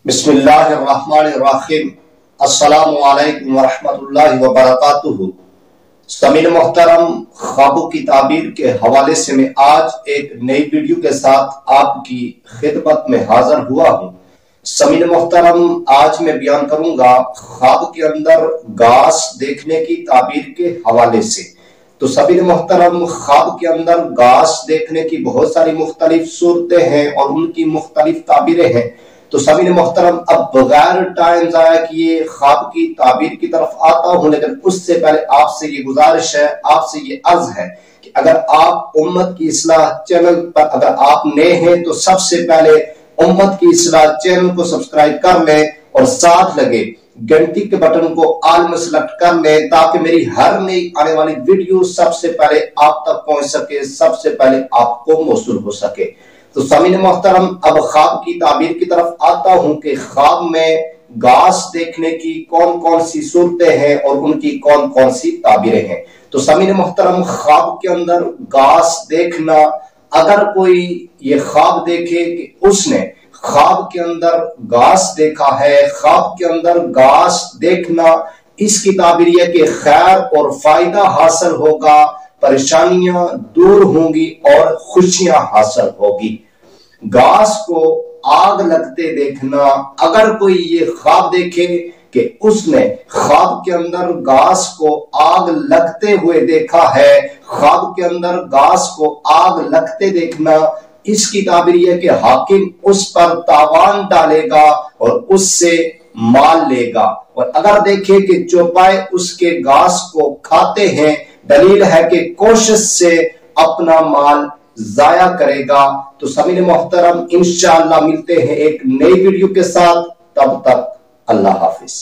बिस्मिल्लाहिर्रहमानिर्रहीम। अस्सलामु अलैकुम वरहमतुल्लाहि वबरकातुहू। समीन मोहतरम, ख्वाबों की ताबीर के हवाले से मैं आज एक नई वीडियो के साथ आपकी खिदमत में हाजिर हुआ हूँ। समीन मोहतरम, आज मैं बयान करूंगा ख्वाब के अंदर घास देखने की ताबीर के हवाले से। तो समीन मोहतरम, ख्वाब के अंदर घास देखने की बहुत सारी मुख्तलिफ सूरतें हैं और उनकी मुख्तलिफ ताबीरें हैं। तो सभी मोहतरम, अब बगैर टाइम जाया किए ख्वाब की ताबीर की तरफ आता हूं, लेकिन उससे पहले आपसे ये गुजारिश है, आपसे ये अर्ज है कि अगर आप उम्मत की इस्लाह चैनल पर अगर आप नए हैं तो सबसे पहले उम्मत की इस्लाह चैनल को सब्सक्राइब कर लें और साथ लगे घंटी के बटन को ऑल में सेलेक्ट कर लें ताकि मेरी हर नई आने वाली वीडियो सबसे पहले आप तक पहुंच सके, सबसे पहले आपको मौसूल हो सके। तो समीन मोहतरम, अब ख्वाब की ताबीर की तरफ आता हूं कि ख्वाब में घास देखने की कौन कौन सी सूरतें हैं और उनकी कौन कौन सी ताबीरें हैं। तो समीन मोहतरम, ख्वाब के अंदर घास देखना, अगर कोई ये ख्वाब देखे कि उसने ख्वाब के अंदर घास देखा है, ख्वाब के अंदर घास देखना, इसकी ताबीर यह कि खैर और फायदा हासिल होगा, परेशानियां दूर होंगी और खुशियां हासिल होगी। घास को आग लगते देखना, अगर कोई ये ख्वाब देखे कि उसने ख्वाब के अंदर घास को आग लगते हुए देखा है, ख्वाब के अंदर घास को आग लगते देखना, इसकी ताबीर यह कि हाकिम उस पर तावान डालेगा और उससे माल लेगा। और अगर देखे कि चौपाई उसके घास को खाते हैं, दलील है कि कोशिश से अपना माल जाया करेगा। तो समीन मोहतरम, इंशाअल्लाह मिलते हैं एक नई वीडियो के साथ, तब तक अल्लाह हाफिज।